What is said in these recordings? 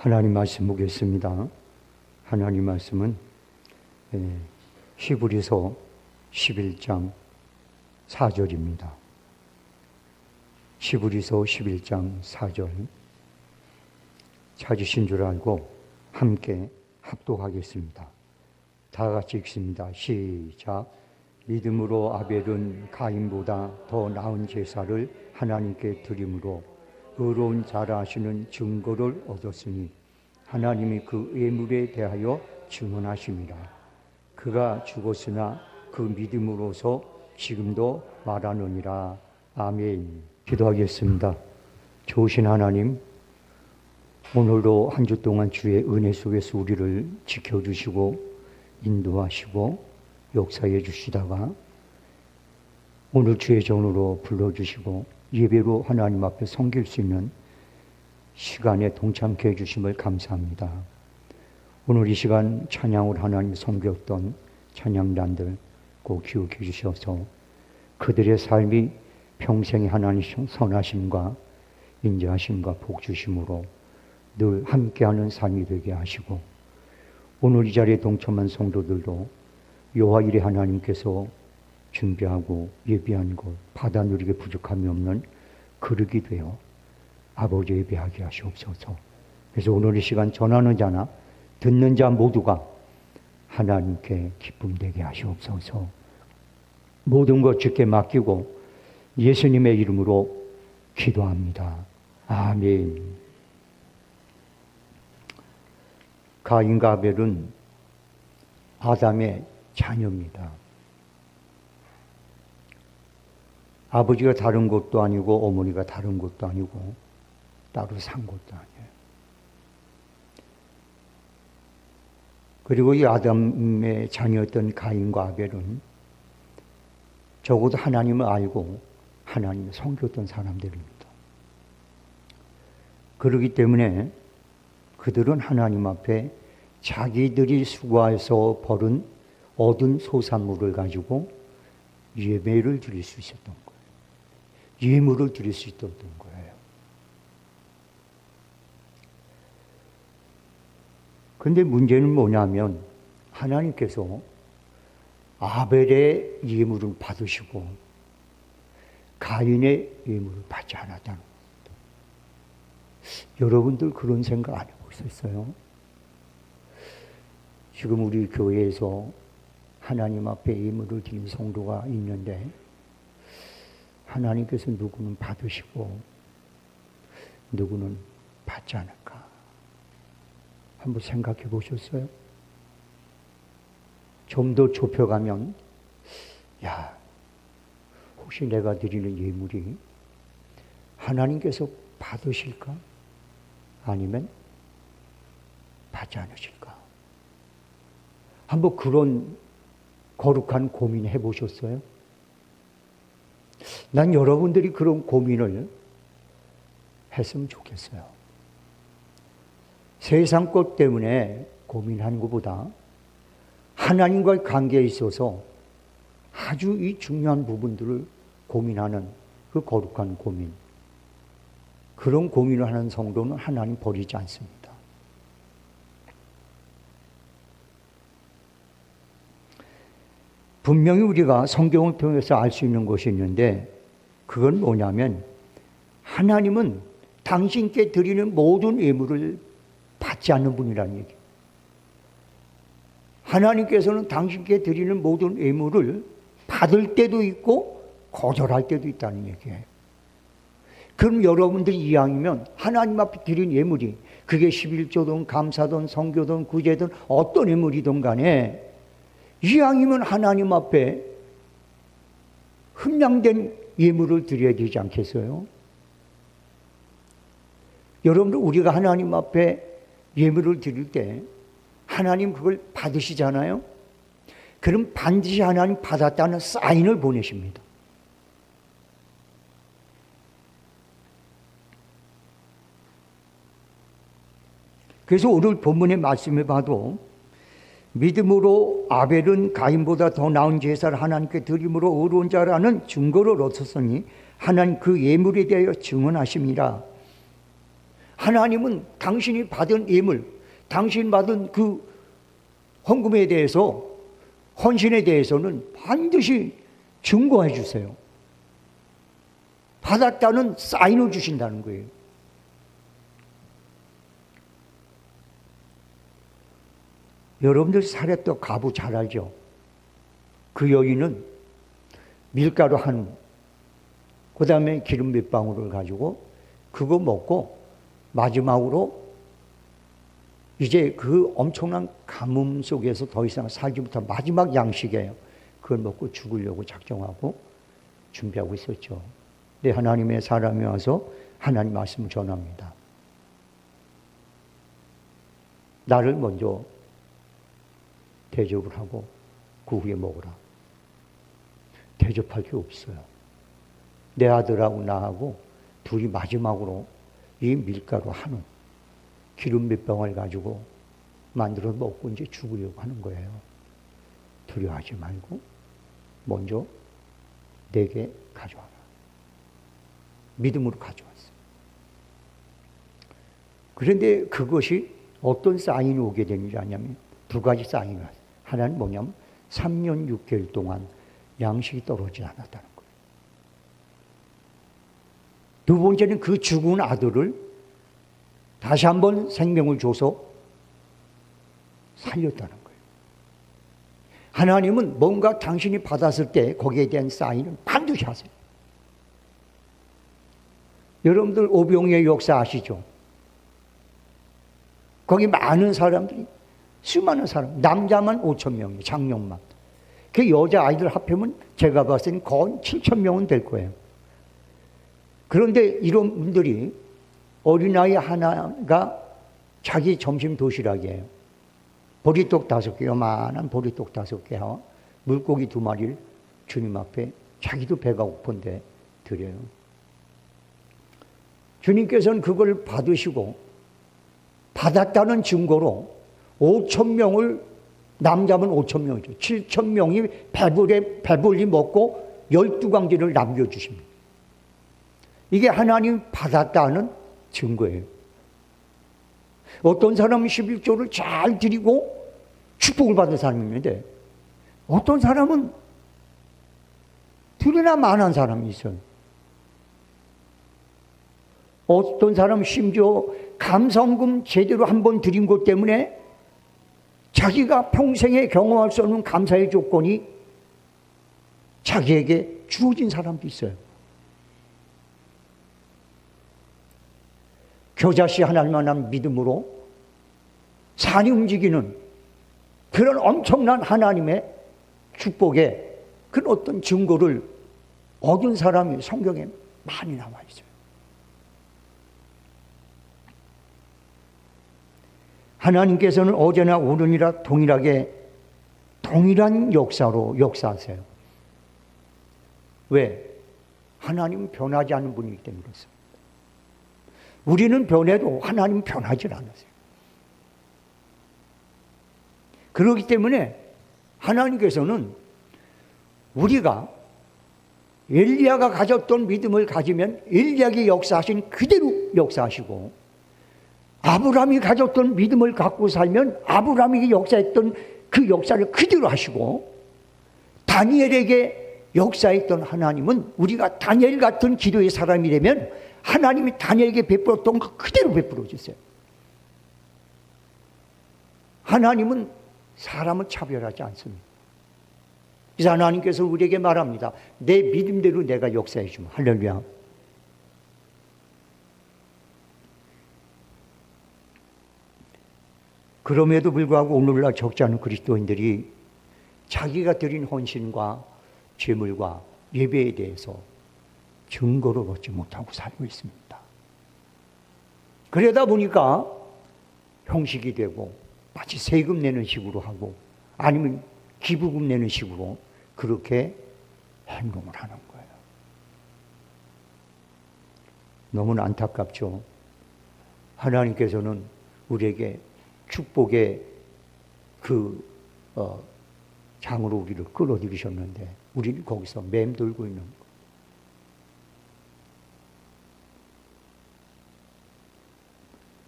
하나님 말씀 보겠습니다. 하나님 말씀은 히브리서 11장 4절입니다. 히브리서 11장 4절 찾으신 줄 알고 함께 합독하겠습니다. 다 같이 읽습니다. 시작. 믿음으로 아벨은 가인보다 더 나은 제사를 하나님께 드림으로 의로운 자라 하시는 증거를 얻었으니 하나님이 그 예물에 대하여 증언하심이라. 그가 죽었으나 그 믿음으로서 지금도 말하느니라. 아멘. 기도하겠습니다. 좋으신 하나님, 오늘도 한 주 동안 주의 은혜 속에서 우리를 지켜주시고 인도하시고 역사해 주시다가 오늘 주의 전으로 불러주시고 예배로 하나님 앞에 섬길 수 있는 시간에 동참케 해주심을 감사합니다. 오늘 이 시간 찬양을 하나님 섬겼던 찬양단들 꼭 기억해 주셔서 그들의 삶이 평생의 하나님 선하심과 인자하심과 복주심으로 늘 함께하는 삶이 되게 하시고 오늘 이 자리에 동참한 성도들도 여호와 일에 하나님께서 준비하고 예비한 것 받아 누리게 부족함이 없는 그릇이 되어 아버지 예배하게 하시옵소서. 그래서 오늘 이 시간 전하는 자나 듣는 자 모두가 하나님께 기쁨 되게 하시옵소서. 모든 것 주께 맡기고 예수님의 이름으로 기도합니다. 아멘. 가인과 아벨은 아담의 자녀입니다. 아버지가 다른 것도 아니고 어머니가 다른 것도 아니고 따로 산 것도 아니에요. 그리고 이 아담의 자녀였던 가인과 아벨은 적어도 하나님을 알고 하나님을 섬겼던 사람들입니다. 그렇기 때문에 그들은 하나님 앞에 자기들이 수고해서 얻은 소산물을 가지고 예배를 드릴 수 있었던 거예요. 예물을 드릴 수 있었던 거예요. 그런데 문제는 뭐냐면 하나님께서 아벨의 예물을 받으시고 가인의 예물을 받지 않았다는 겁니다. 여러분들 그런 생각 안 해보셨어요? 지금 우리 교회에서 하나님 앞에 예물을 드린 성도가 있는데 하나님께서 누구는 받으시고 누구는 받지 않을까? 한번 생각해 보셨어요? 좀 더 좁혀가면 혹시 내가 드리는 예물이 하나님께서 받으실까? 아니면 받지 않으실까? 한번 그런 거룩한 고민 해보셨어요? 난 여러분들이 그런 고민을 했으면 좋겠어요. 세상 것 때문에 고민하는 것보다 하나님과의 관계에 있어서 아주 이 중요한 부분들을 고민하는 그 거룩한 고민, 그런 고민을 하는 성도는 하나님 버리지 않습니다. 분명히 우리가 성경을 통해서 알 수 있는 것이 있는데 그건 뭐냐면 하나님은 당신께 드리는 모든 예물을 받지 않는 분이라는 얘기예요. 하나님께서는 당신께 드리는 모든 예물을 받을 때도 있고 거절할 때도 있다는 얘기예요. 그럼 여러분들이 이왕이면 하나님 앞에 드린 예물이 그게 11조든 감사든 성교든 구제든 어떤 예물이든 간에 이왕이면 하나님 앞에 흠량된 예물을 드려야 되지 않겠어요? 여러분들 우리가 하나님 앞에 예물을 드릴 때 하나님 그걸 받으시잖아요? 그럼 반드시 하나님 받았다는 사인을 보내십니다. 그래서 오늘 본문의 말씀을 봐도 믿음으로 아벨은 가인보다 더 나은 제사를 하나님께 드림으로 의로운 자라는 증거를 얻었으니 하나님 그 예물에 대하여 증언하심이라. 하나님은 당신이 받은 예물, 당신 받은 그 헌금에 대해서, 헌신에 대해서는 반드시 증거해 주세요. 받았다는 사인을 주신다는 거예요. 여러분들 사렙떡 가부 잘 알죠? 그 여인은 밀가루 한, 그 다음에 기름 몇 방울을 가지고 그거 먹고 마지막으로 이제 그 엄청난 가뭄 속에서 더 이상 살지 못한 마지막 양식이에요. 그걸 먹고 죽으려고 작정하고 준비하고 있었죠. 근데 하나님의 사람이 와서 하나님 말씀을 전합니다. 나를 먼저 대접을 하고 그 후에 먹으라. 대접할 게 없어요. 내 아들하고 나하고 둘이 마지막으로 이 밀가루 한 움, 기름 몇 방울 가지고 만들어 먹고 이제 죽으려고 하는 거예요. 두려워하지 말고 먼저 내게 가져와라. 믿음으로 가져왔어요. 그런데 그것이 어떤 사인이 오게 되는지 아냐면 두 가지 사인이 왔어요. 하나는 뭐냐면 3년 6개월 동안 양식이 떨어지지 않았다는 거예요. 두 번째는 그 죽은 아들을 다시 한번 생명을 줘서 살렸다는 거예요. 하나님은 뭔가 당신이 받았을 때 거기에 대한 사인은 반드시 하세요. 여러분들 오병이의 역사 아시죠? 거기 많은 사람들이, 수많은 사람, 남자만 5천 명이에요. 장년만. 그 여자아이들 합하면 제가 봤을 때는 거의 7천 명은 될 거예요. 그런데 이런 분들이 어린아이 하나가 자기 점심 도시락이에요. 보리떡 5개, 요만한 보리떡 5개와 물고기 2마리를 주님 앞에 자기도 배가 고픈데 드려요. 주님께서는 그걸 받으시고 받았다는 증거로 5천 명을, 남자면 5천 명이죠. 7천 명이 배불리 먹고 12광지를 남겨주십니다. 이게 하나님 받았다는 증거예요. 어떤 사람은 11조를 잘 드리고 축복을 받은 사람이 있는데 어떤 사람은 드리나 마나한 사람이 있어요. 어떤 사람은 심지어 감성금 제대로 한번 드린 것 때문에 자기가 평생에 경험할 수 없는 감사의 조건이 자기에게 주어진 사람도 있어요. 겨자씨 하나님만한 믿음으로 산이 움직이는 그런 엄청난 하나님의 축복의 그런 어떤 증거를 얻은 사람이 성경에 많이 나와 있어요. 하나님께서는 어제나 오늘이라 동일한 역사로 역사하세요. 왜? 하나님은 변하지 않는 분이기 때문에 그렇습니다. 우리는 변해도 하나님은 변하지 않으세요. 그렇기 때문에 하나님께서는 우리가 엘리야가 가졌던 믿음을 가지면 엘리야가 역사하신 그대로 역사하시고, 아브라함이 가졌던 믿음을 갖고 살면 아브라함이 역사했던 그 역사를 그대로 하시고, 다니엘에게 역사했던 하나님은 우리가 다니엘 같은 기도의 사람이 되면 하나님이 다니엘에게 베풀었던 거 그대로 베풀어 주세요. 하나님은 사람을 차별하지 않습니다. 그래서 하나님께서 우리에게 말합니다. 내 믿음대로 내가 역사해 주면. 할렐루야. 그럼에도 불구하고 오늘날 적지 않은 그리스도인들이 자기가 드린 헌신과 제물과 예배에 대해서 증거를 얻지 못하고 살고 있습니다. 그러다 보니까 형식이 되고 마치 세금 내는 식으로 하고 아니면 기부금 내는 식으로 그렇게 행동을 하는 거예요. 너무나 안타깝죠. 하나님께서는 우리에게 축복의 장으로 우리를 끌어들이셨는데 우리는 거기서 맴돌고 있는 거예요.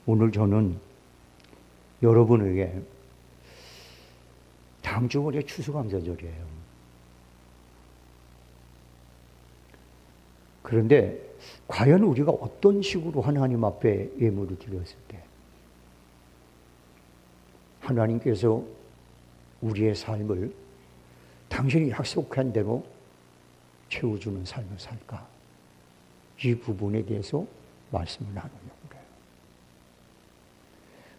오늘 저는 여러분에게 다음 주 월요일 추수감사절이에요. 그런데 과연 우리가 어떤 식으로 하나님 앞에 예물을 드렸을 때 하나님께서 우리의 삶을 당신이 약속한 대로 채워주는 삶을 살까? 이 부분에 대해서 말씀을 나누려고 그래요.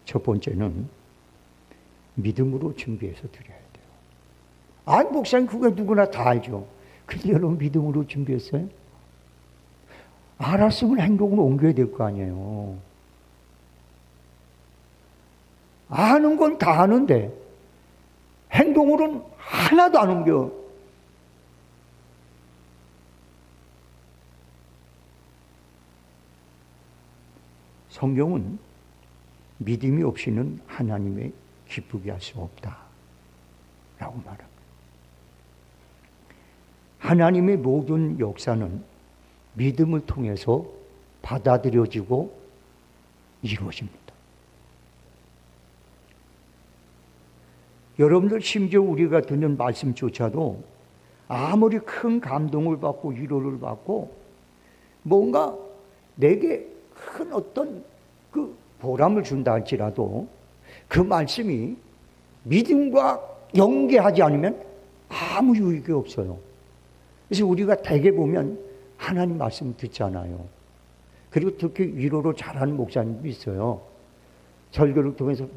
첫 번째는 믿음으로 준비해서 드려야 돼요. 아니, 목사님, 그거 누구나 다 알죠. 근데 여러분, 믿음으로 준비했어요? 알았으면 행동으로 옮겨야 될 거 아니에요. 아는 건 다 아는데 행동으로는 하나도 안 옮겨. 성경은 믿음이 없이는 하나님의 기쁘게 할 수 없다 라고 말합니다. 하나님의 모든 역사는 믿음을 통해서 받아들여지고 이루어집니다. 여러분들, 심지어 우리가 듣는 말씀조차도 아무리 큰 감동을 받고 위로를 받고 뭔가 내게 큰 어떤 그 보람을 준다 할지라도 그 말씀이 믿음과 연계하지 않으면 아무 유익이 없어요. 그래서 우리가 대개 보면 하나님 말씀 듣잖아요. 그리고 특히 위로를 잘하는 목사님도 있어요. 설교를 통해서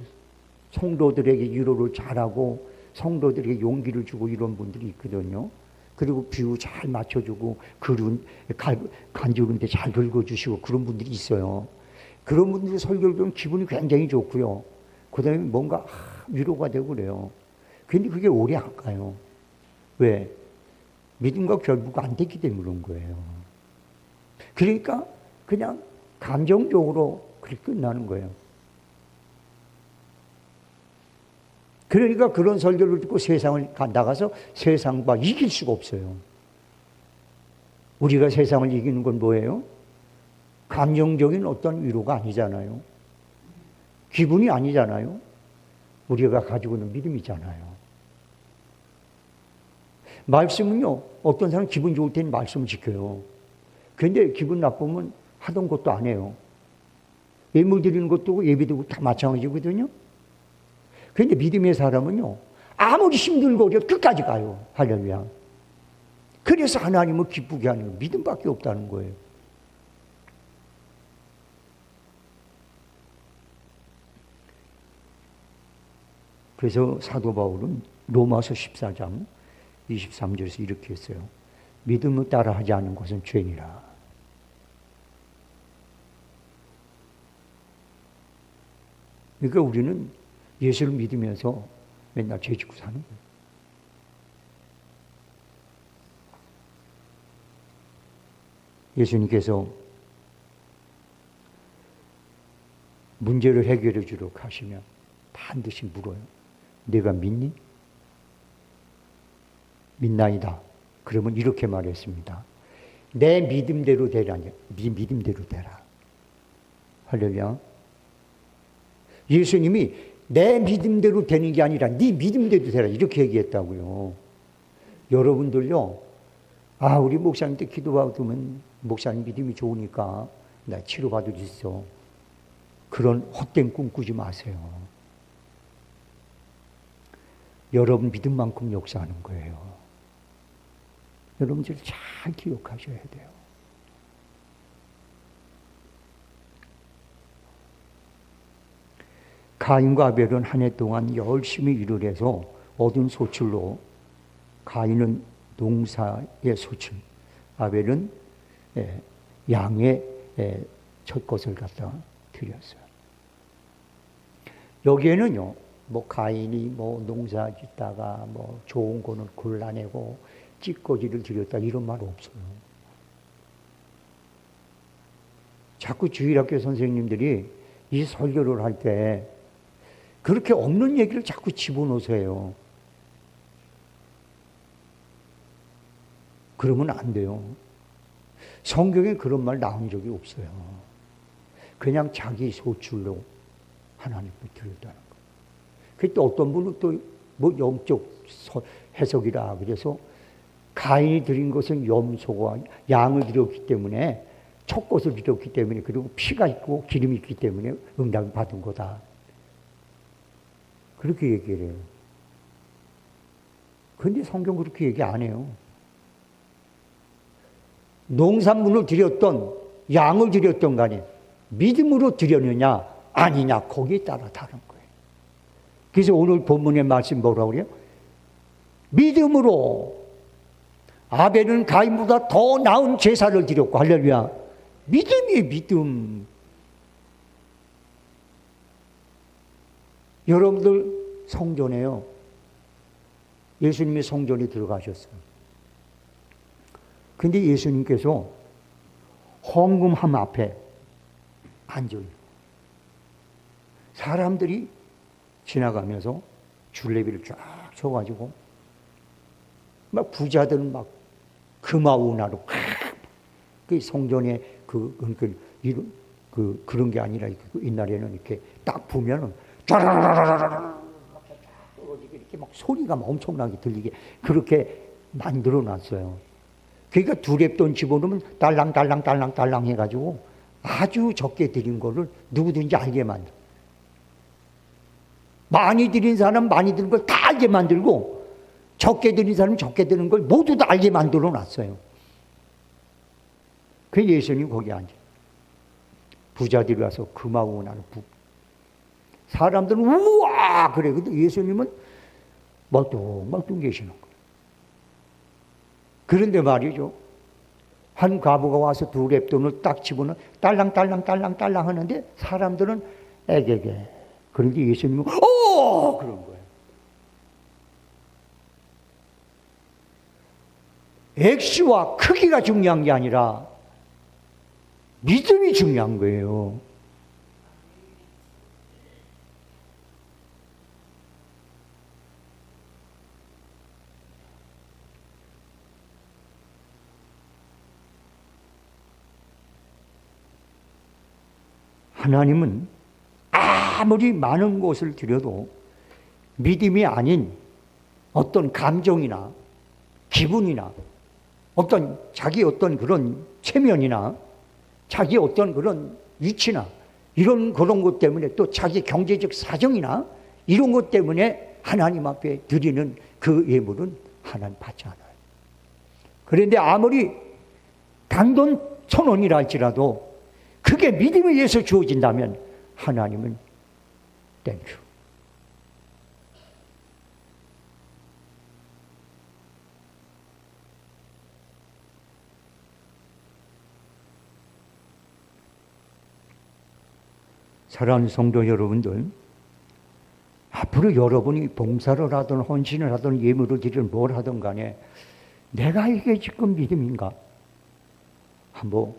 성도들에게 위로를 잘하고 성도들에게 용기를 주고 이런 분들이 있거든요. 그리고 비유 잘 맞춰주고 간주는데 잘 긁어주시고 그런 분들이 있어요. 그런 분들이 설교를 들으면 기분이 굉장히 좋고요. 그 다음에 뭔가 위로가 되고 그래요. 그런데 그게 오래 안 가요. 왜? 믿음과 결부가 안 됐기 때문에 그런 거예요. 그러니까 그냥 감정적으로 그렇게 끝나는 거예요. 그러니까 그런 설교를 듣고 세상을 나가서 세상과 이길 수가 없어요. 우리가 세상을 이기는 건 뭐예요? 감정적인 어떤 위로가 아니잖아요. 기분이 아니잖아요. 우리가 가지고 있는 믿음이잖아요. 말씀은요, 어떤 사람은 기분 좋을 때는 말씀을 지켜요. 그런데 기분 나쁘면 하던 것도 안 해요. 예물 드리는 것도 예배도 다 마찬가지거든요. 그런데 믿음의 사람은요, 아무리 힘들고 끝까지 가요. 할렐루야. 그래서 하나님을 기쁘게 하는 건 믿음밖에 없다는 거예요. 그래서 사도 바울은 로마서 14장 23절에서 이렇게 했어요. 믿음을 따라하지 않는 것은 죄니라. 그러니까 우리는 예수를 믿으면서 맨날 죄 짓고 사는 거예요. 예수님께서 문제를 해결해 주러 가시면 반드시 물어요. 내가 믿니? 믿나이다. 그러면 이렇게 말했습니다. 내 믿음대로 되라. 네 믿음대로 되라. 할렐루야. 예수님이 내 믿음대로 되는 게 아니라 네 믿음대로 되라. 이렇게 얘기했다고요. 여러분들요. 우리 목사님 때 기도받으면 목사님 믿음이 좋으니까 나 치료받을 수 있어. 그런 헛된 꿈 꾸지 마세요. 여러분 믿음만큼 역사하는 거예요. 여러분들 잘 기억하셔야 돼요. 가인과 아벨은 한 해 동안 열심히 일을 해서 얻은 소출로, 가인은 농사의 소출, 아벨은 양의 첫 것을 갖다 드렸어요. 여기에는요, 가인이 농사 짓다가 좋은 거는 골라내고 찌꺼기를 드렸다 이런 말 없어요. 자꾸 주일학교 선생님들이 이 설교를 할 때 그렇게 없는 얘기를 자꾸 집어넣으세요. 그러면 안 돼요. 성경에 그런 말 나온 적이 없어요. 그냥 자기 소출로 하나님께 드렸다는 거예요. 그때 어떤 분은 또 뭐 영적 해석이라 그래서 가인이 드린 것은 염소와 양을 드렸기 때문에 첫 것을 드렸기 때문에 그리고 피가 있고 기름이 있기 때문에 응답을 받은 거다. 그렇게 얘기를 해요. 그런데 성경 그렇게 얘기 안 해요. 농산물을 드렸던 양을 드렸던 간에 믿음으로 드렸느냐 아니냐 거기에 따라 다른 거예요. 그래서 오늘 본문의 말씀 뭐라고 그래요? 믿음으로 아벨은 가인보다 더 나은 제사를 드렸고 할렐루야. 믿음이에요. 믿음. 여러분들 성전에요. 예수님이 성전에 들어가셨어요. 근데 예수님께서 헌금함 앞에 앉아요. 사람들이 지나가면서 줄레비를 쫙 쳐가지고 막 부자들은 막 금화운하로 그 성전에 그런 게 아니라 옛날에는 이렇게 딱 보면은 이렇게 막 소리가 막 엄청나게 들리게 그렇게 만들어 놨어요. 그러니까 두랩돈 집어넣으면 딸랑딸랑 해가지고 아주 적게 드린 거를 누구든지 알게 만들어. 많이 드린 사람 많이 드는 걸 다 알게 만들고 적게 드린 사람 적게 드는 걸 모두 다 알게 만들어 놨어요. 그 예수님 거기 앉아. 부자들이 와서 금하고 나는 사람들은 우와 그래. 근데 예수님은 멀뚱멀뚱 계시는 거예요. 그런데 말이죠. 한 과부가 와서 두 랩돈을 딱 집어넣어 딸랑 하는데 사람들은 애게게. 그런데 예수님은 오! 그런 거예요. 액수와 크기가 중요한 게 아니라 믿음이 중요한 거예요. 하나님은 아무리 많은 것을 드려도 믿음이 아닌 어떤 감정이나 기분이나 자기 어떤 그런 체면이나 자기 어떤 그런 위치나 그런 것 때문에 또 자기 경제적 사정이나 이런 것 때문에 하나님 앞에 드리는 그 예물은 하나님 받지 않아요. 그런데 아무리 단돈 1,000원이라 할지라도 그게 믿음에 의해서 주어진다면 하나님은 땡큐. 사랑하는 성도 여러분들, 앞으로 여러분이 봉사를 하든 헌신을 하든 예물을 드리든 뭘 하든 간에 내가 이게 지금 믿음인가? 한번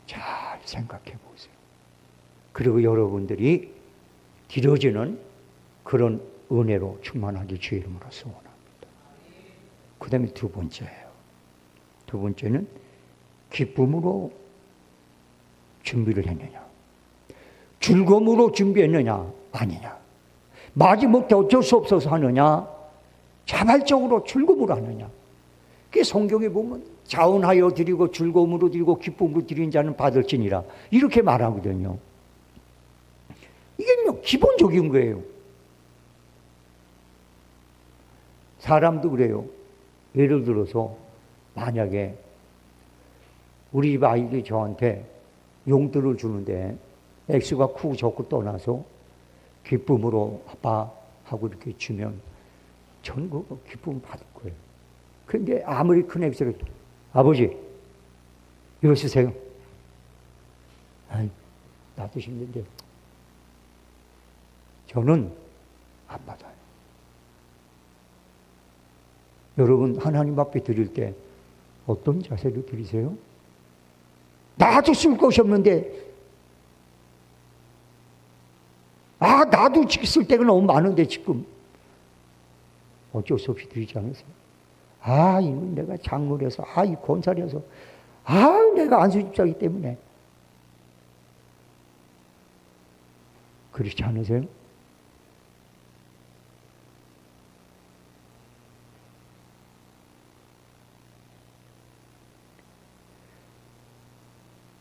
잘 생각해 보세요. 그리고 여러분들이 드려지는 그런 은혜로 충만하게 주의 이름으로 소원합니다. 그 다음에 두 번째예요. 두 번째는 기쁨으로 준비를 했느냐, 즐거움으로 준비했느냐 아니냐, 마지못해 어쩔 수 없어서 하느냐, 자발적으로 즐거움으로 하느냐. 그 성경에 보면 자원하여 드리고 즐거움으로 드리고 기쁨으로 드린 자는 받을지니라 이렇게 말하거든요. 이게 뭐 기본적인 거예요. 사람도 그래요. 예를 들어서 만약에 우리 집 아이들이 저한테 용돈을 주는데 액수가 크고 적고 떠나서 기쁨으로 아빠 하고 이렇게 주면 저는 그거 기쁨을 받을 거예요. 그런데 아무리 큰 액수를 아버지 이거 쓰세요. 아이, 나도 힘든데 저는 안 받아요. 여러분 하나님 앞에 드릴 때 어떤 자세로 드리세요? 나도 쓸 것이 없는데 나도 쓸 때가 너무 많은데 지금 어쩔 수 없이 드리지 않으세요? 이건 내가 장물해서 이 권사려서 내가 안수집사이기 때문에 그렇지 않으세요?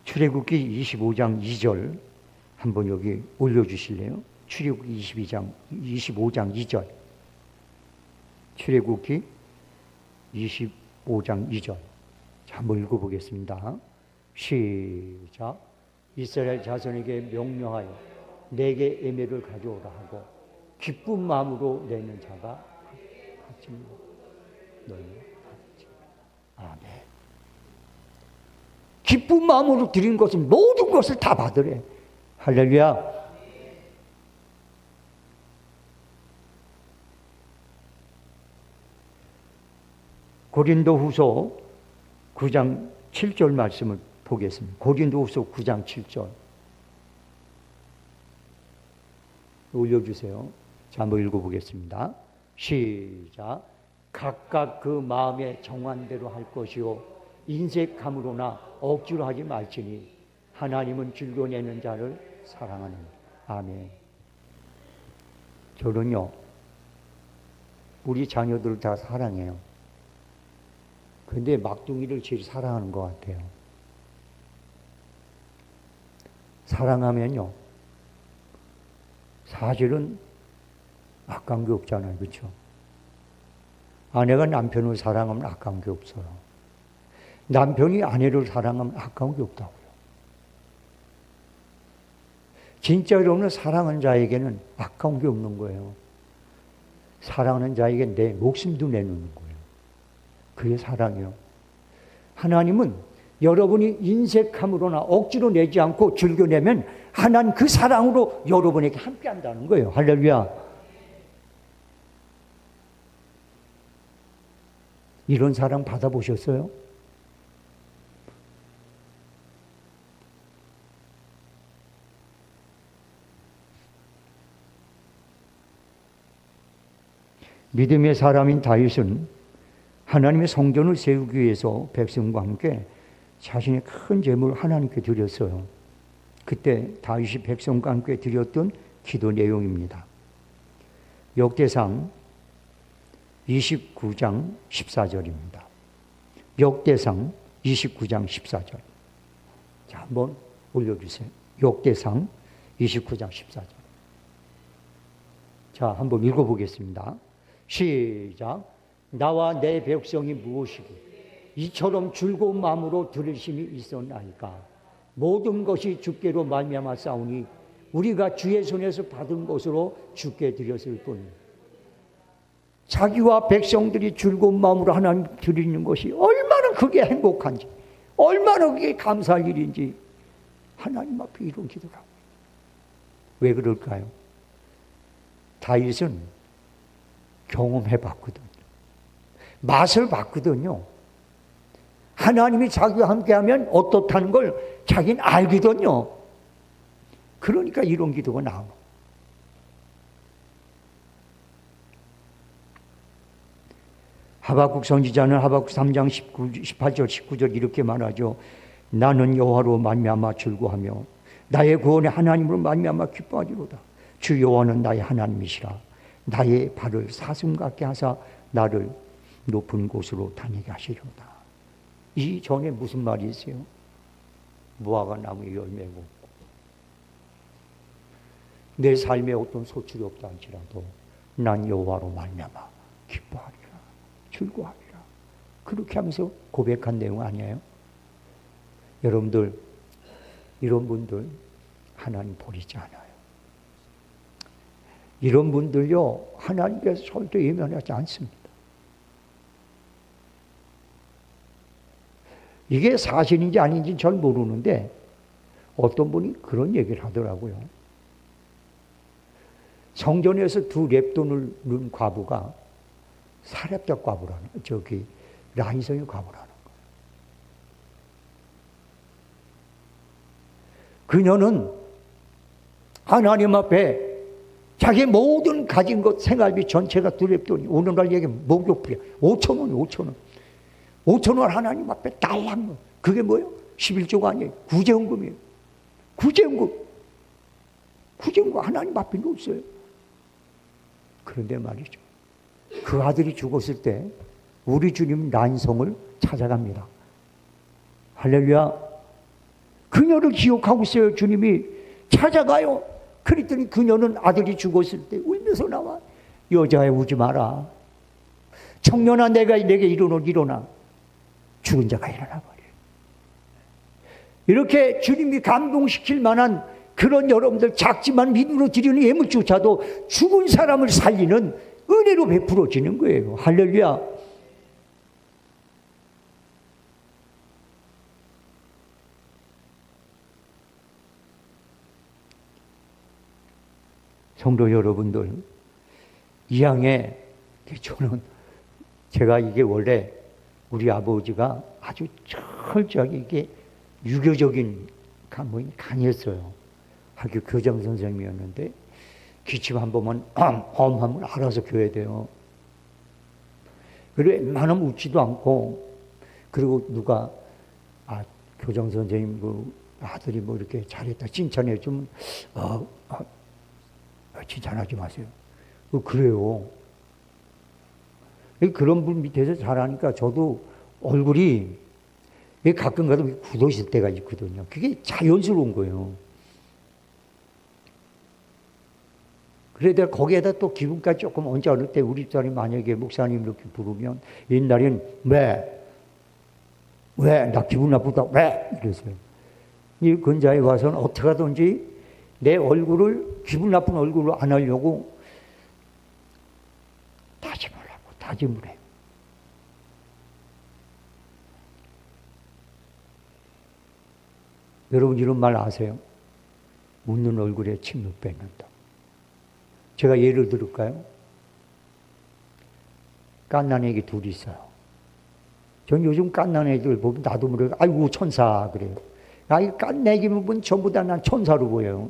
출애굽기 25장 2절 한번 여기 올려주실래요? 출애굽기 25장 2절. 출애굽기 25장 2절. 자, 한번 읽어보겠습니다. 시작. 이스라엘 자손에게 명령하여 내게 에메를 가져오라 하고 기쁜 마음으로 내는 자가 받습니다. 너희 아멘. 기쁜 마음으로 드린 것은 모든 것을 다 받으래. 할렐루야. 고린도후서 9장 7절 말씀을 보겠습니다. 고린도후서 9장 7절 올려주세요. 자, 한번 읽어보겠습니다. 시작. 각각 그 마음에 정한 대로 할 것이요 인색함으로나 억지로 하지 말지니 하나님은 즐거내는 자를 사랑하는. 아멘. 저는요, 우리 자녀들을 다 사랑해요. 근데 막둥이를 제일 사랑하는 것 같아요. 사랑하면요, 사실은 아까운 게 없잖아요. 그렇죠? 아내가 남편을 사랑하면 아까운 게 없어요. 남편이 아내를 사랑하면 아까운 게 없다고요. 진짜 여러분은 사랑하는 자에게는 아까운 게 없는 거예요. 사랑하는 자에게 내 목숨도 내놓는 거예요. 그게 사랑이요. 하나님은 여러분이 인색함으로나 억지로 내지 않고 즐겨내면 하나님 그 사랑으로 여러분에게 함께 한다는 거예요. 할렐루야. 이런 사랑 받아보셨어요? 믿음의 사람인 다윗은 하나님의 성전을 세우기 위해서 백성과 함께 자신의 큰 재물을 하나님께 드렸어요. 그때 다윗이 백성과 함께 드렸던 기도 내용입니다. 역대상 29장 14절입니다. 역대상 29장 14절. 자, 한번 올려주세요. 역대상 29장 14절. 자, 한번 읽어보겠습니다. 시작. 나와 내 백성이 무엇이고 이처럼 즐거운 마음으로 들으심이 있었나이까. 모든 것이 주께로 말미암아 싸우니 우리가 주의 손에서 받은 것으로 주께 드렸을 뿐. 자기와 백성들이 즐거운 마음으로 하나님 드리는 것이 얼마나 그게 행복한지, 얼마나 그게 감사할 일인지 하나님 앞에 이런 기도를 하고. 왜 그럴까요? 다윗은 경험해 봤거든요. 맛을 봤거든요. 하나님이 자기와 함께하면 어떻다는 걸 자기는 알거든요. 그러니까 이런 기도가 나오는 거예요. 하박국 선지자는 하박국 3장 18절 19절 이렇게 말하죠. 나는 여호와로 말미암아 즐거하며 나의 구원의 하나님으로 말미암아 기뻐하리로다. 주 여호와는 나의 하나님이시라. 나의 발을 사슴 같게 하사 나를 높은 곳으로 다니게 하시려다. 이 전에 무슨 말이 있어요? 무화과 나무에 열매가 없고 내 삶에 어떤 소출이 없다 할지라도 난 여호와로 말미암아 기뻐하리라, 즐거워하리라. 그렇게 하면서 고백한 내용 아니에요? 여러분들, 이런 분들 하나님 버리지 않아요. 이런 분들요, 하나님께서 절대 외면하지 않습니다. 이게 사실인지 아닌지 잘 모르는데 어떤 분이 그런 얘기를 하더라고요. 성전에서 두 랩돈을 넣은 과부가 사렙자 과부라는, 라이성의 과부라는 거예요. 그녀는 하나님 앞에 자기 모든 가진 것, 생활비 전체가 두 랩돈이, 오늘날 얘기하면 목욕비야. 5,000원이 5,000원. 5,000원 하나님 앞에 달랑 거. 그게 뭐예요? 11조가 아니에요. 구제헌금이에요. 구제헌금. 구정과 하나님 앞에 놓았어요. 그런데 말이죠. 그 아들이 죽었을 때 우리 주님 난성을 찾아갑니다. 할렐루야. 그녀를 기억하고 있어요. 주님이 찾아가요. 그랬더니 그녀는 아들이 죽었을 때 울면서 나와. 여자애 우지 마라. 청년아 내가 내게 일어나. 죽은 자가 일어나 버려요. 이렇게 주님이 감동시킬 만한 그런 여러분들 작지만 믿음으로 드리는 예물조차도 죽은 사람을 살리는 은혜로 베풀어지는 거예요. 할렐루야. 성도 여러분들, 이 양에 저는 제가 이게 원래 우리 아버지가 아주 철저하게 이게 유교적인 감흥이 강했어요. 학교 교장 선생님이었는데 기침 한 번만 하면 알아서 교회 돼요. 그래 웬만하면 웃지도 않고, 그리고 누가 교장 선생님 그 아들이 뭐 이렇게 잘했다 칭찬해 주면 칭찬하지 마세요. 그래요. 그런 분 밑에서 잘하니까 저도 얼굴이 가끔 가다 굳어질 때가 있거든요. 그게 자연스러운 거예요. 그래도 거기에다 또 기분까지 조금 언제 어느 때 우리 집사람이 만약에 목사님 이렇게 부르면 옛날엔 왜? 나 기분 나쁘다. 왜? 이랬어요. 이 근자에 와서는 어떻게 하든지 내 얼굴을 기분 나쁜 얼굴로 안 하려고 다짐을 해요. 여러분 이런 말 아세요? 웃는 얼굴에 침을 뱉는다. 제가 예를 들을까요? 깐난 애기 둘이 있어요. 전 요즘 깐난 애들 보면 나도 모르게 아이고 천사 그래요. 이 깐난 애기 보면 전부 다 난 천사로 보여요.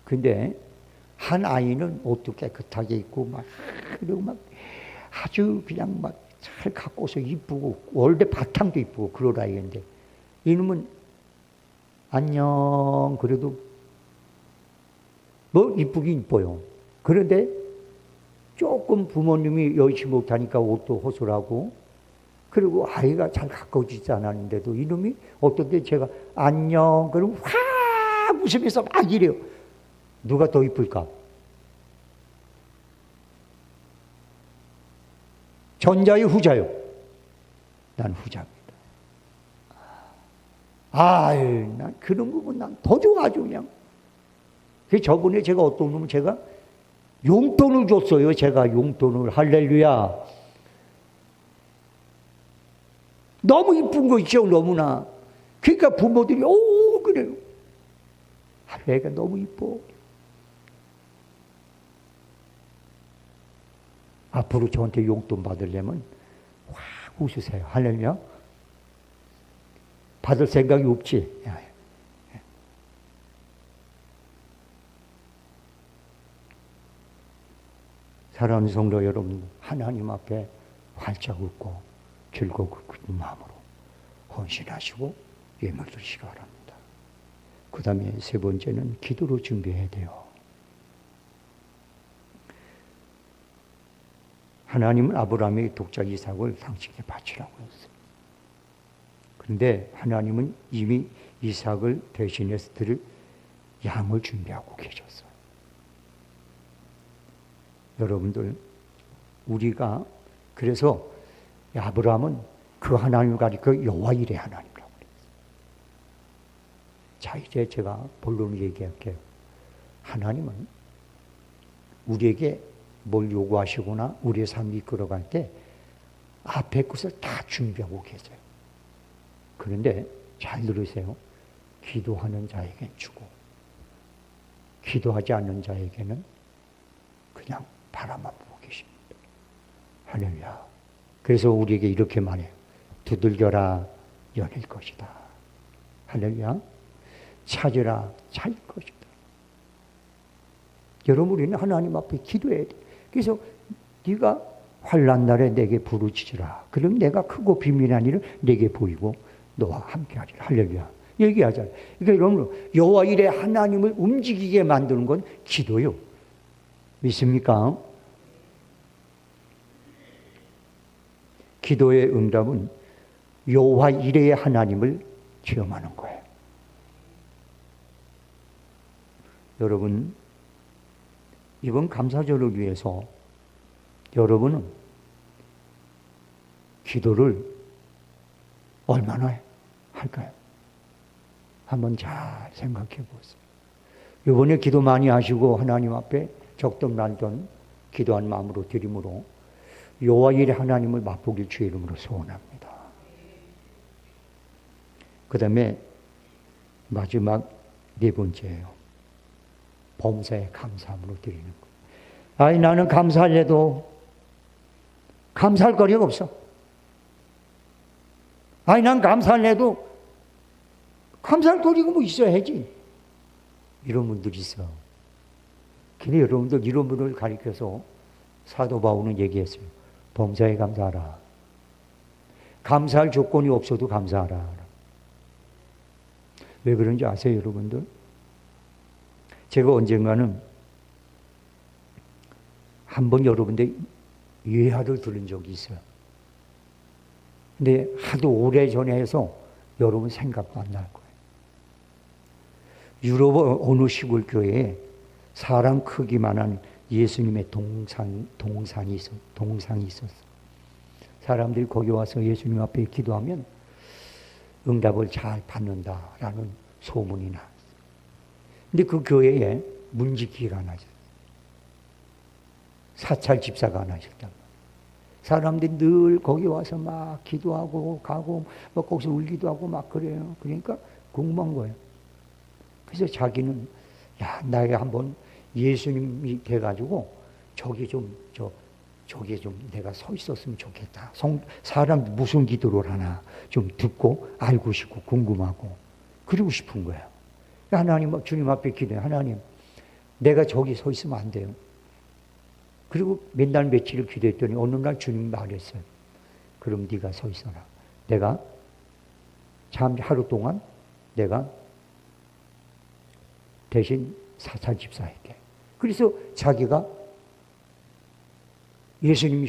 근데 한 아이는 옷도 깨끗하게 입고 그리고 아주 그냥 잘 갖고서 이쁘고 원래 바탕도 이쁘고 그럴 아이인데 이놈은 안녕 그래도 뭐 이쁘긴 이뻐요. 그런데 조금 부모님이 여의치 못하니까 옷도 허술하고 그리고 아이가 잘 가까워지지 않았는데도 이놈이 어떤 때 제가 안녕 그러면 확 웃으면서 막 이래요. 누가 더 이쁠까? 전자요 후자요? 난 후자입니다. 난 그런 부분 난 더 좋아 아주 그냥. 저번에 제가 어떤 놈은 제가 용돈을 줬어요. 제가 용돈을. 할렐루야. 너무 이쁜 거 있죠 너무나. 그러니까 부모들이 그래요. 애가 너무 이뻐. 앞으로 저한테 용돈 받으려면 확 웃으세요. 할렐루야. 받을 생각이 없지. 사랑하는 성도 여러분, 하나님 앞에 활짝 웃고 즐겁고 기쁜 마음으로 헌신하시고 예물 드리시기 바랍니다. 그 다음에 세 번째는 기도로 준비해야 돼요. 하나님은 아브라함의 독자 이삭을 당신에게 바치라고 했어요. 그런데 하나님은 이미 이삭을 대신해서 드릴 양을 준비하고 계셨어요. 여러분들, 우리가 그래서 아브라함은 그 하나님을 가리켜 여호와 이레 하나님이라고 그랬어요. 자, 이제 제가 본론을 얘기할게요. 하나님은 우리에게 뭘 요구하시거나 우리의 삶을 이끌어갈 때 앞에 것을 다 준비하고 계세요. 그런데 잘 들으세요. 기도하는 자에게는 주고 기도하지 않는 자에게는 그냥 바라만 보고 계십니다. 할렐루야. 그래서 우리에게 이렇게 말해요. 두들겨라 열릴 것이다. 할렐루야. 찾으라 찾을 것이다. 여러분, 우리는 하나님 앞에 기도해야 돼. 그래서 네가 환난 날에 내게 부르짖으라. 그럼 내가 크고 비밀한 일을 내게 보이고 너와 함께하리라. 할렐루야. 얘기하잖아요. 그러니까 여러분, 여호와 일에 하나님을 움직이게 만드는 건 기도요. 믿습니까? 기도의 응답은 여호와 일에 하나님을 체험하는 거예요. 여러분, 이번 감사절을 위해서 여러분은 기도를 얼마나 할까요? 한번 잘 생각해 보세요. 이번에 기도 많이 하시고 하나님 앞에 적던날던 기도한 마음으로 드림으로 여호와 일에 하나님을 맛보길 주의 이름으로 소원합니다. 그 다음에 마지막 네 번째예요. 범사에 감사함으로 드리는 거. 아니 나는 감사할래도 감사할 거리가 없어. 아니 난 감사할래도 감사할 거리가 뭐 있어야지. 이런 분들이 있어. 근데 여러분들 이런 분을 가리켜서 사도 바울은 얘기했어요. 범사에 감사하라. 감사할 조건이 없어도 감사하라. 왜 그런지 아세요, 여러분들? 제가 언젠가는 한번 여러분들 예화를 들은 적이 있어요. 근데 하도 오래전에 해서 여러분 생각도 안 날 거예요. 유럽 어느 시골 교회에 사람 크기만한 예수님의 동상이 있었어. 사람들이 거기 와서 예수님 앞에 기도하면 응답을 잘 받는다라는 소문이 나. 근데 그 교회에 문지기가 하나 있었어요. 사찰 집사가 하나 있었단 말이에요. 사람들이 늘 거기 와서 막 기도하고 가고 막 거기서 울기도 하고 막 그래요. 그러니까 궁금한 거예요. 그래서 자기는 나에게 한번 예수님이 돼가지고 저기에 좀 내가 서 있었으면 좋겠다. 사람 무슨 기도를 하나 좀 듣고 알고 싶고 궁금하고 그러고 싶은 거예요. 하나님, 주님 앞에 기도해. 하나님, 내가 저기 서 있으면 안 돼요. 그리고 몇 날 며칠을 기도했더니 어느 날 주님이 말했어요. 그럼 네가 서 있어라. 내가 참 하루 동안 내가 대신 사찰 집사할게. 그래서 자기가 예수님이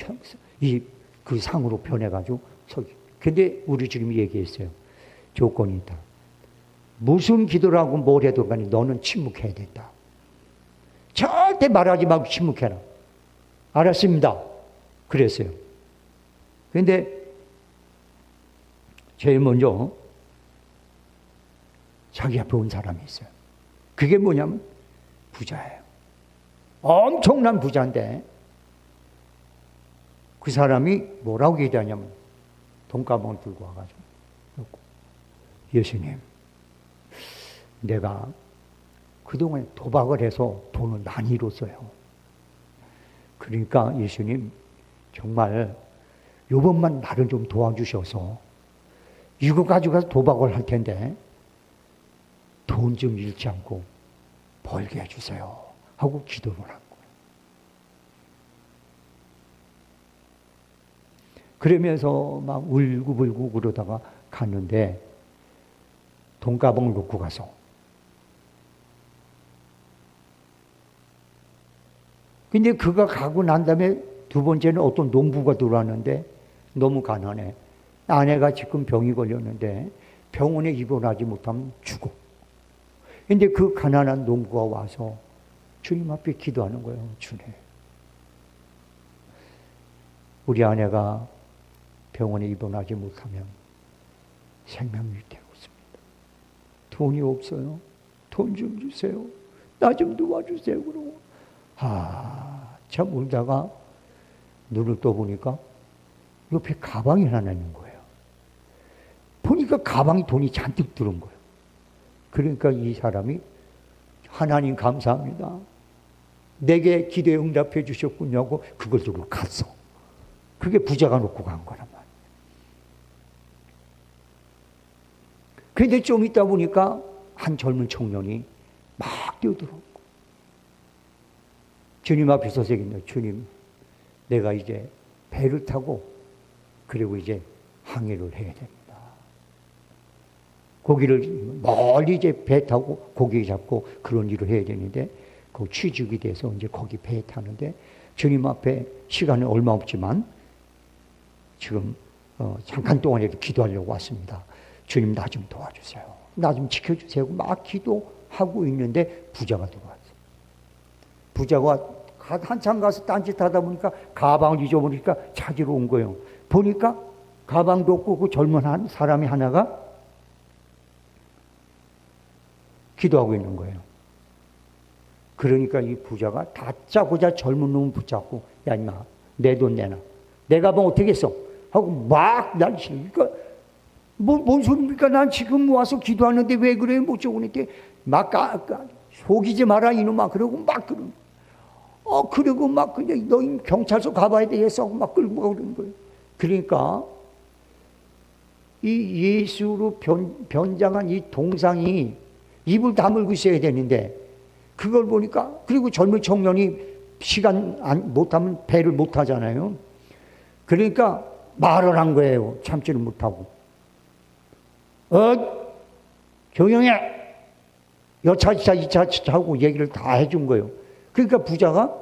그 상으로 변해가지고 서기. 근데 우리 주님이 얘기했어요. 조건이 있다. 무슨 기도를 하고 뭘 해도 간에 너는 침묵해야 된다. 절대 말하지 말고 침묵해라. 알았습니다. 그랬어요. 그런데 제일 먼저 자기 앞에 온 사람이 있어요. 그게 뭐냐면 부자예요. 엄청난 부자인데 그 사람이 뭐라고 얘기하냐면 돈가방을 들고 와가지고 예수님, 내가 그동안 도박을 해서 돈을 많이 잃었어요. 그러니까 예수님 정말 요번만 나를 좀 도와주셔서 이거 가지고 도박을 할 텐데 돈 좀 잃지 않고 벌게 해주세요 하고 기도를 한 거예요. 그러면서 막 울고불고 그러다가 갔는데 돈가방을 놓고 가서 근데 그가 가고 난 다음에 두 번째는 어떤 농부가 들어왔는데 너무 가난해. 아내가 지금 병이 걸렸는데 병원에 입원하지 못하면 죽어. 근데 그 가난한 농부가 와서 주님 앞에 기도하는 거예요. 주님, 우리 아내가 병원에 입원하지 못하면 생명유지되고 있습니다. 돈이 없어요. 돈 좀 주세요. 나 좀 도와주세요. 그러고 참 울다가 눈을 떠보니까 옆에 가방이 하나 있는 거예요. 보니까 가방에 돈이 잔뜩 들은 거예요. 그러니까 이 사람이 하나님 감사합니다. 내게 기도에 응답해 주셨군요 하고 그걸 들고 갔어. 그게 부자가 놓고 간 거란 말이에요. 그런데 좀 있다 보니까 한 젊은 청년이 막 뛰어들어온 거예요. 주님 앞에 서서 얘기했는데 주님, 내가 이제 배를 타고 그리고 이제 항해를 해야 됩니다. 고기를 멀리 이제 배 타고 고기 잡고 그런 일을 해야 되는데 그 취직이 돼서 이제 거기 배에 타는데 주님 앞에 시간은 얼마 없지만 지금 잠깐 동안이라도 기도하려고 왔습니다. 주님 나 좀 도와주세요. 나 좀 지켜주세요. 막 기도하고 있는데 부자가 들어왔어요. 부자가 한참 가서 딴짓하다 보니까 가방을 잊어버리니까 찾으러 온 거예요. 보니까 가방도 없고 그 젊은 한 사람이 하나가 기도하고 있는 거예요. 그러니까 이 부자가 다짜고짜 젊은 놈을 붙잡고 야 임마 내 돈 내놔. 내 가방 어떻게 했어? 하고 막 난리니까 뭔 소리입니까? 난 지금 와서 기도하는데 왜 그래? 못 적으니까 막 속이지 마라 이놈아. 그러고 막 그리고 막 그냥 너 경찰서 가봐야 되겠어 하고 막 끌고 가고 그러는 거예요. 그러니까 이 예수로 변장한 이 동상이 입을 다물고 있어야 되는데 그걸 보니까 그리고 젊은 청년이 시간 못하면 배를 못 타잖아요. 그러니까 말을 한 거예요. 참지를 못하고. 경영해! 여차지차 이차지차 하고 얘기를 다 해준 거예요. 그러니까 부자가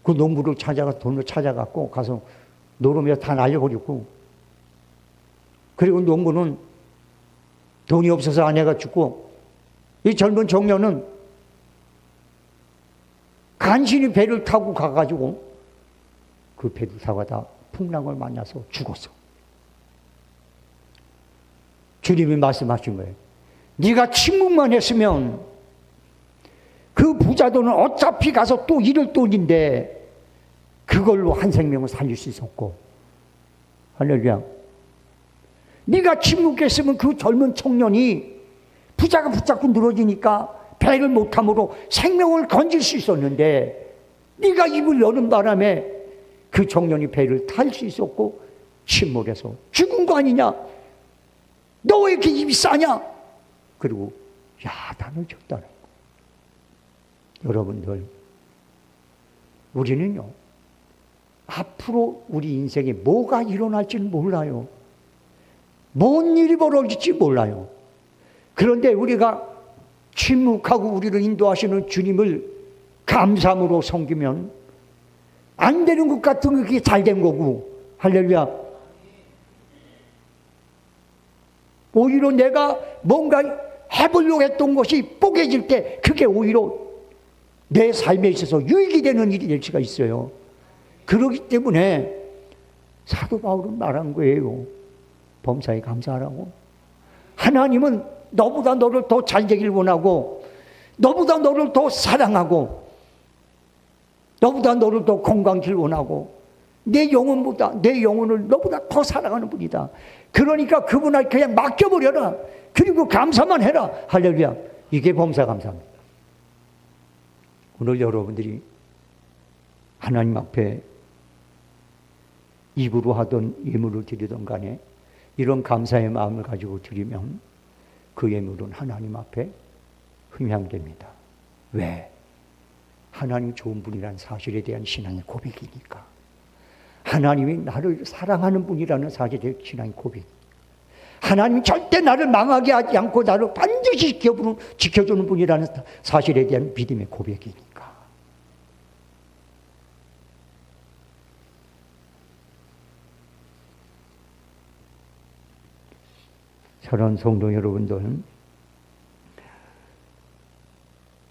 그 농부를 돈을 찾아갖고 가서 노름에 다 날려버리고 그리고 농부는 돈이 없어서 아내가 죽고 이 젊은 청년은 간신히 배를 타고 가가지고 그 배를 타고다 풍랑을 만나서 죽었어. 주님이 말씀하신 거예요. 네가 침묵만 했으면 그 부자 돈은 어차피 가서 또 잃을 돈인데 그걸로 한 생명을 살릴 수 있었고 할렐루야. 네가 침묵했으면 그 젊은 청년이 부자가 붙잡고 늘어지니까 배를 못함으로 생명을 건질 수 있었는데 네가 입을 여는 바람에 그 청년이 배를 탈 수 있었고 침몰해서 죽은 거 아니냐? 너 왜 이렇게 입이 싸냐? 그리고 야단을 쳤다는 거. 여러분들 우리는요 앞으로 우리 인생에 뭐가 일어날지는 몰라요. 뭔 일이 벌어질지 몰라요. 그런데 우리가 침묵하고 우리를 인도하시는 주님을 감사함으로 섬기면 안 되는 것 같은 그게 잘 된 거고 할렐루야. 오히려 내가 뭔가 해보려고 했던 것이 뽀개질 때 그게 오히려 내 삶에 있어서 유익이 되는 일이 될 수가 있어요. 그렇기 때문에 사도 바울은 말한 거예요. 범사에 감사하라고. 하나님은 너보다 너를 더 잘 되길 원하고 너보다 너를 더 사랑하고 너보다 너를 더 건강길 원하고 내 영혼을 너보다 더 사랑하는 분이다. 그러니까 그분을 그냥 맡겨버려라. 그리고 감사만 해라. 할렐루야. 이게 범사 감사입니다. 오늘 여러분들이 하나님 앞에 입으로 하던 예물을 드리던 간에 이런 감사의 마음을 가지고 드리면 그 예물은 하나님 앞에 흥향됩니다. 왜? 하나님 좋은 분이라는 사실에 대한 신앙의 고백이니까. 하나님이 나를 사랑하는 분이라는 사실의 신앙의 고백. 하나님이 절대 나를 망하게 하지 않고 나를 반드시 지켜주는 분이라는 사실에 대한 믿음의 고백이니까. 사랑하는 성도 여러분들,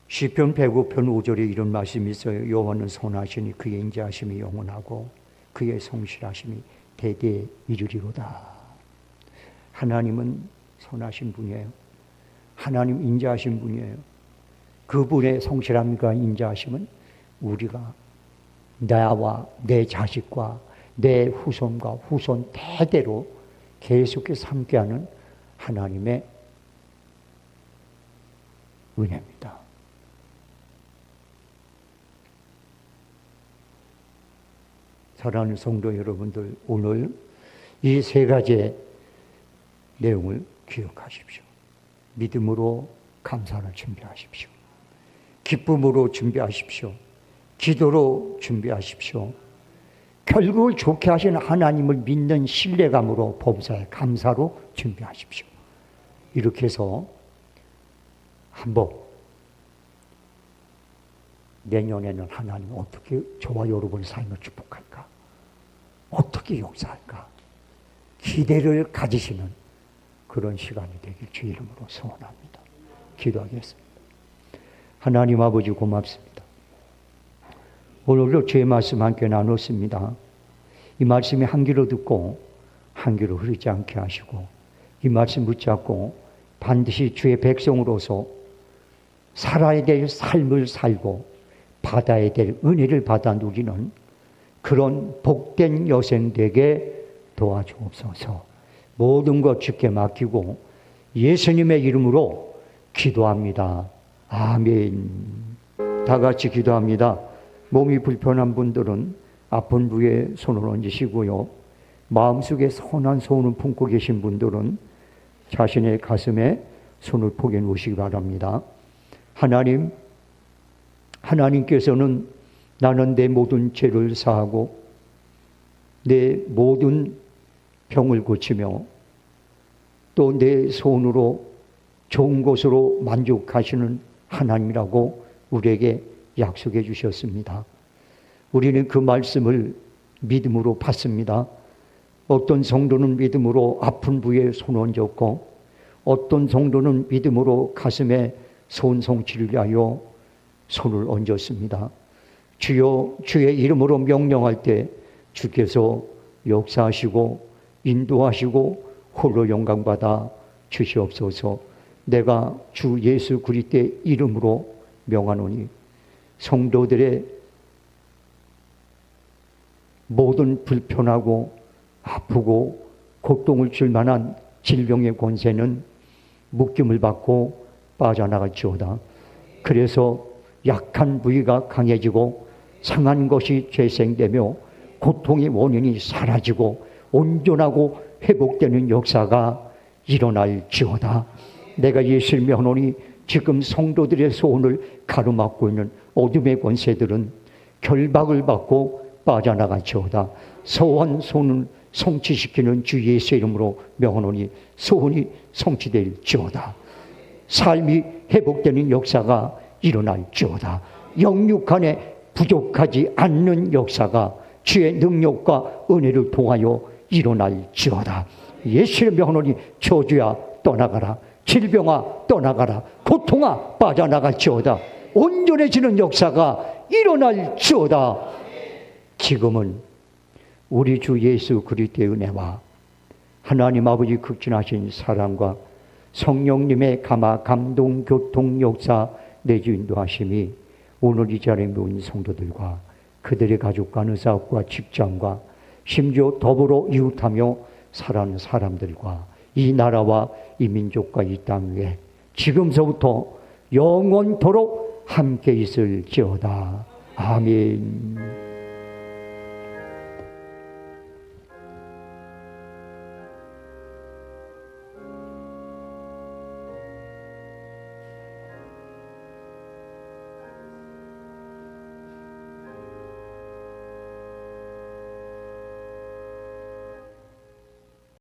시편 105편 5절에 이런 말씀이 있어요. 여호와는 선하시니 그의 인자하심이 영원하고 그의 성실하심이 대대에 이르리로다. 하나님은 선하신 분이에요. 하나님 인자하신 분이에요. 그분의 성실함과 인자하심은 우리가 나와 내 자식과 내 후손과 후손 대대로 계속해서 함께하는 하나님의 은혜입니다. 사랑하는 성도 여러분들, 오늘 이 세 가지의 내용을 기억하십시오. 믿음으로 감사를 준비하십시오. 기쁨으로 준비하십시오. 기도로 준비하십시오. 결국을 좋게 하시는 하나님을 믿는 신뢰감으로 범사에 감사로 준비하십시오. 이렇게 해서 한번 내년에는 하나님 어떻게 저와 여러분의 삶을 축복할까? 어떻게 역사할까? 기대를 가지시는 그런 시간이 되길 주 이름으로 소원합니다. 기도하겠습니다. 하나님 아버지 고맙습니다. 오늘도 주의 말씀 함께 나눴습니다. 이 말씀이 한 귀로 듣고 한 귀로 흐르지 않게 하시고 이 말씀 붙잡고 반드시 주의 백성으로서 살아야 될 삶을 살고 받아야 될 은혜를 받아 누리는 그런 복된 여생 되게 도와주옵소서. 모든 것 주께 맡기고 예수님의 이름으로 기도합니다. 아멘. 다 같이 기도합니다. 몸이 불편한 분들은 아픈 부위에 손을 얹으시고요. 마음속에 선한 소원을 품고 계신 분들은 자신의 가슴에 손을 포개 놓으시기 바랍니다. 하나님께서는 나는 내 모든 죄를 사하고 내 모든 병을 고치며 또 내 소원으로 좋은 것으로 만족하시는 하나님이라고 우리에게 약속해 주셨습니다. 우리는 그 말씀을 믿음으로 받습니다. 어떤 성도는 믿음으로 아픈 부위에 손 얹었고 어떤 성도는 믿음으로 가슴에 소원 성취를 위하여 손을 얹었습니다. 주여 주의 이름으로 명령할 때 주께서 역사하시고 인도하시고 홀로 영광받아 주시옵소서. 내가 주 예수 그리스도의 이름으로 명하노니 성도들의 모든 불편하고 아프고 고통을 줄 만한 질병의 권세는 묶임을 받고 빠져나갈지어다. 그래서 약한 부위가 강해지고 상한 것이 재생되며 고통의 원인이 사라지고 온전하고 회복되는 역사가 일어날지어다. 내가 예수를 명하노니 지금 성도들의 소원을 가로막고 있는 어둠의 권세들은 결박을 받고 빠져나갈지어다. 소원을 성취시키는 주 예수의 이름으로 명하노니 소원이 성취될지어다. 삶이 회복되는 역사가 일어날지어다. 영육 안에 부족하지 않는 역사가 주의 능력과 은혜를 통하여 일어날지어다. 예수의 명하노니 저주야 떠나가라. 질병아 떠나가라. 고통아 빠져나갈지어다. 온전해지는 역사가 일어날지어다. 지금은 우리 주 예수 그리스도의 은혜와 하나님 아버지 극진하신 사랑과 성령님의 감동, 교통, 역사, 내주 인도하심이 오늘 이 자리에 모인 성도들과 그들의 가족과 의사업과 직장과 심지어 더불어 이웃하며 살아가는 사람들과 이 나라와 이 민족과 이 땅 위에 지금서부터 영원토록 함께 있을지어다. 아멘.